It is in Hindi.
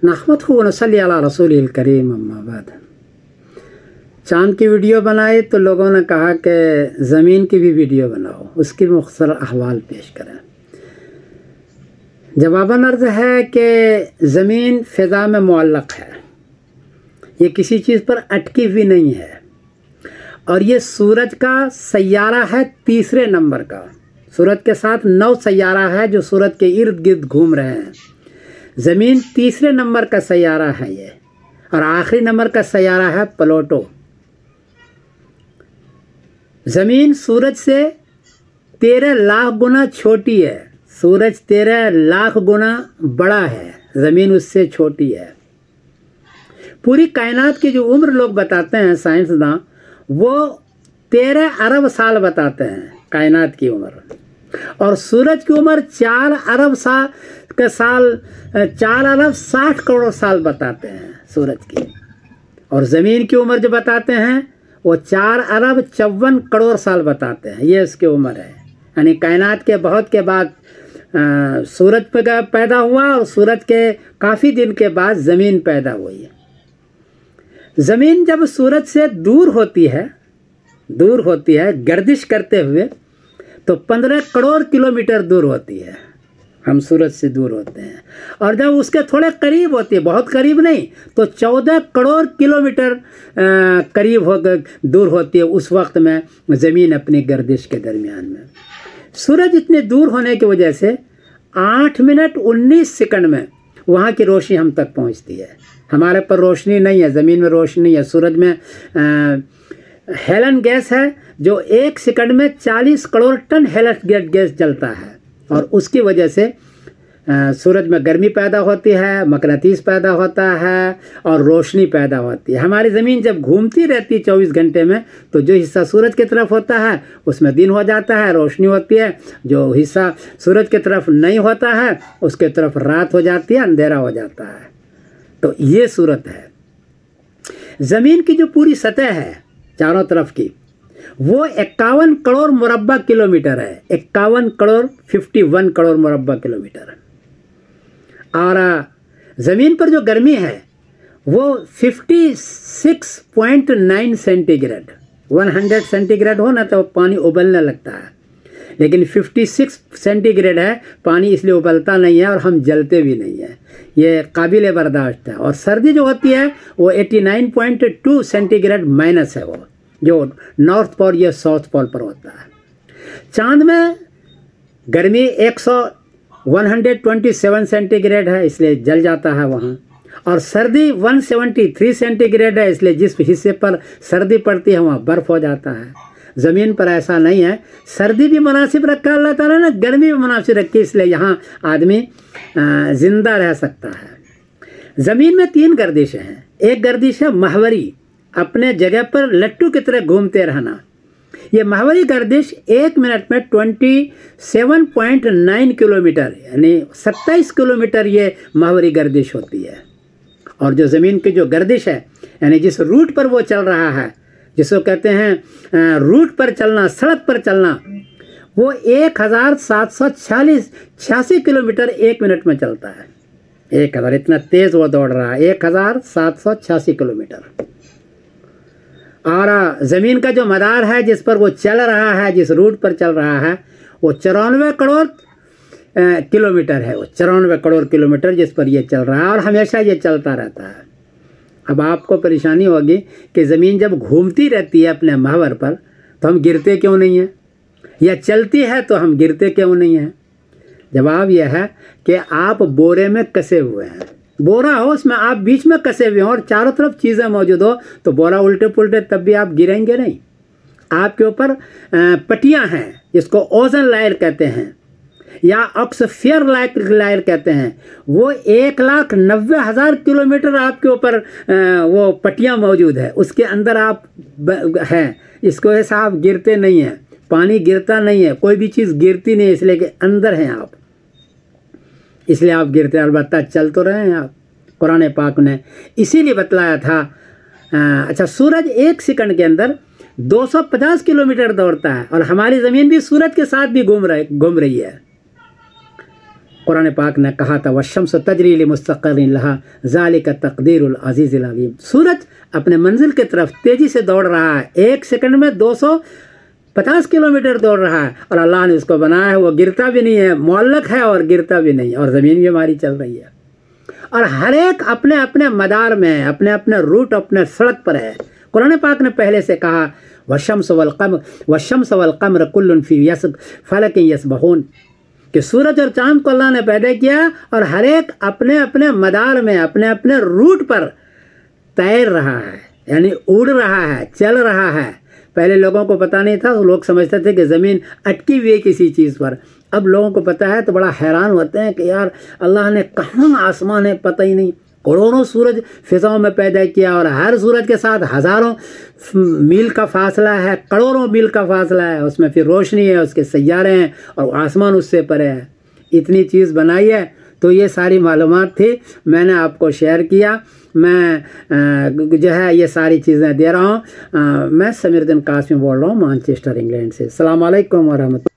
नहमदहु व नसल्ली अला रसूलिल करीम अम्मा बाद। चाँद की वीडियो बनाई तो लोगों ने कहा कि ज़मीन की भी वीडियो बनाओ, उसकी मुख्तसर अहवाल पेश करें। जवाबन अर्ज़ है कि ज़मीन फ़िज़ा में मुअल्लक़ है, ये किसी चीज़ पर अटकी हुई नहीं है, और ये सूरज का सैयारा है तीसरे नंबर का। सूरज के साथ 9 सैयारा है जो सूरज के इर्द गिर्द घूम रहे हैं। ज़मीन तीसरे नंबर का सैयारा है ये, और आखिरी नंबर का सैयारा है प्लूटो। ज़मीन सूरज से 13 लाख गुना छोटी है, सूरज 13 लाख गुना बड़ा है, ज़मीन उससे छोटी है। पूरी कायनात की जो उम्र लोग बताते हैं साइंसदान, वो 13 अरब साल बताते हैं कायनात की उम्र, और सूरज की उम्र 4 अरब 60 करोड़ साल बताते हैं सूरज की। और ज़मीन की उम्र जो बताते हैं वो 4 अरब 54 करोड़ साल बताते हैं, ये इसकी उम्र है। यानी कायनात के बहुत के बाद सूरज पैदा हुआ, और सूरज के काफ़ी दिन के बाद ज़मीन पैदा हुई। ज़मीन जब सूरज से दूर होती है गर्दिश करते हुए, तो 15 करोड़ किलोमीटर दूर होती है। हम सूरज से दूर होते हैं, और जब उसके थोड़े करीब होती है, बहुत करीब नहीं, तो 14 करोड़ किलोमीटर करीब दूर होती है। उस वक्त में ज़मीन अपनी गर्दिश के दरमियान में, सूरज इतने दूर होने की वजह से 8 मिनट 19 सेकंड में वहाँ की रोशनी हम तक पहुँचती है। हमारे पर रोशनी नहीं है, ज़मीन में रोशनी है। सूरज में हेलन गैस है जो 1 सेकंड में 40 करोड़ टन हेलन गैस जलता है, और उसकी वजह से सूरज में गर्मी पैदा होती है, मकनातीस पैदा होता है, और रोशनी पैदा होती है। हमारी ज़मीन जब घूमती रहती है 24 घंटे में, तो जो हिस्सा सूरज की तरफ होता है उसमें दिन हो जाता है, रोशनी होती है। जो हिस्सा सूरज की तरफ नहीं होता है उसके तरफ रात हो जाती है, अंधेरा हो जाता है। तो ये सूरत है। ज़मीन की जो पूरी सतह है चारों तरफ की, वो 51 करोड़ मुरब्बा किलोमीटर है। 51 करोड़ 51 करोड़ मुरब्बा किलोमीटर। और ज़मीन पर जो गर्मी है वो 56.9 सेंटीग्रेड। 100 सेंटीग्रेड हो ना तो पानी उबलने लगता है, लेकिन 56 सेंटीग्रेड है, पानी इसलिए उबलता नहीं है और हम जलते भी नहीं है। ये काबिल बर्दाश्त है। और सर्दी जो होती है वो 89.2 सेंटीग्रेड माइनस है, वो जो नॉर्थ पोल या साउथ पोल पर होता है। चांद में गर्मी 127 सेंटीग्रेड है, इसलिए जल जाता है वहाँ। और सर्दी 173 सेंटीग्रेड है, इसलिए जिस हिस्से पर सर्दी पड़ती है वहाँ बर्फ़ हो जाता है। ज़मीन पर ऐसा नहीं है। सर्दी भी मुनासिब रखा अल्लाह ताला ने, गर्मी भी मुनासिब रखी, इसलिए यहाँ आदमी ज़िंदा रह सकता है। ज़मीन में 3 गर्दिशें हैं। एक गर्दिश है महवरी, अपने जगह पर लट्टू की तरह घूमते रहना। ये महवरी गर्दिश 1 मिनट में 27.9 किलोमीटर यानी 27 किलोमीटर ये महवरी गर्दिश होती है। और जो ज़मीन की जो गर्दिश है, यानी जिस रूट पर वो चल रहा है, जिसको कहते हैं रूट पर चलना, सड़क पर चलना, वो 1786 किलोमीटर 1 मिनट में चलता है। 1000, इतना तेज़ वो दौड़ रहा है, 1786 किलोमीटर। और ज़मीन का जो मदार है जिस पर वो चल रहा है, जिस रूट पर चल रहा है, वो 94 करोड़ किलोमीटर है। वो 94 करोड़ किलोमीटर जिस पर ये चल रहा है, और हमेशा ये चलता रहता है। अब आपको परेशानी होगी कि ज़मीन जब घूमती रहती है अपने महवर पर, तो हम गिरते क्यों नहीं हैं, या चलती है तो हम गिरते क्यों नहीं हैं? जवाब यह है कि आप बोरे में कसे हुए हैं। बोरा हो, उसमें आप बीच में कसे हुए हो और चारों तरफ चीज़ें मौजूद हो, तो बोरा उल्टे पुल्टे तब भी आप गिरेंगे नहीं। आपके ऊपर पट्टियाँ हैं, जिसको ओजन लेयर कहते हैं या ऑक्सफियर लेयर कहते हैं। वो 1,90,000 किलोमीटर आपके ऊपर वो पट्टियाँ मौजूद है, उसके अंदर आप हैं। इसको ऐसा आप गिरते नहीं हैं, पानी गिरता नहीं है, कोई भी चीज़ गिरती नहीं, इसलिए कि अंदर हैं आप, इसलिए आप गिरते हैं। अलबत्ता चल तो रहे हैं आप। कुरान पाक ने इसीलिए बतलाया था। अच्छा, सूरज 1 सेकंड के अंदर 250 किलोमीटर दौड़ता है, और हमारी ज़मीन भी सूरज के साथ भी घूम रही है। कुरान पाक ने कहा था वशम्स तजरी लिमुस्तक़र्रिन लहा ज़ालिका तक़दीरुल अज़ीज़िल अलीम। सूरज अपने मंजिल की तरफ तेज़ी से दौड़ रहा है, 1 सेकंड में 250 किलोमीटर दौड़ रहा है, और अल्लाह ने उसको बनाया है, वो गिरता भी नहीं है, मुअल्लक़ है और गिरता भी नहीं, और ज़मीन भी हमारी चल रही है, और हर एक अपने अपने मदार में है, अपने अपने रूट अपने सड़क पर है। कुरान पाक ने पहले से कहा वशम्स वल क़मर कुल्लुन फ़ी फ़लकिन यस्बहून, कि सूरज और चाँद को अल्लाह ने पैदा किया और हर एक अपने अपने मदार में अपने अपने रूट पर तैर रहा है, यानी उड़ रहा है, चल रहा है। पहले लोगों को पता नहीं था, लोग समझते थे कि ज़मीन अटकी हुई है किसी चीज़ पर। अब लोगों को पता है तो बड़ा हैरान होते हैं कि यार अल्लाह ने कहाँ आसमान है पता ही नहीं। करोड़ों सूरज फिजाओं में पैदा किया और हर सूरज के साथ हज़ारों मील का फासला है, करोड़ों मील का फासला है, उसमें फिर रोशनी है, उसके सैयारे हैं और आसमान उससे परे है। इतनी चीज़ बनाई है। तो ये सारी मालूमात थी, मैंने आपको शेयर किया। मैं जो है ये सारी चीज़ें दे रहा हूँ। मैं समीरुद्दीन कासमी बोल रहा हूँ, मैनचेस्टर इंग्लैंड से। अस्सलाम वालेकुम व रहमतुल्लाह।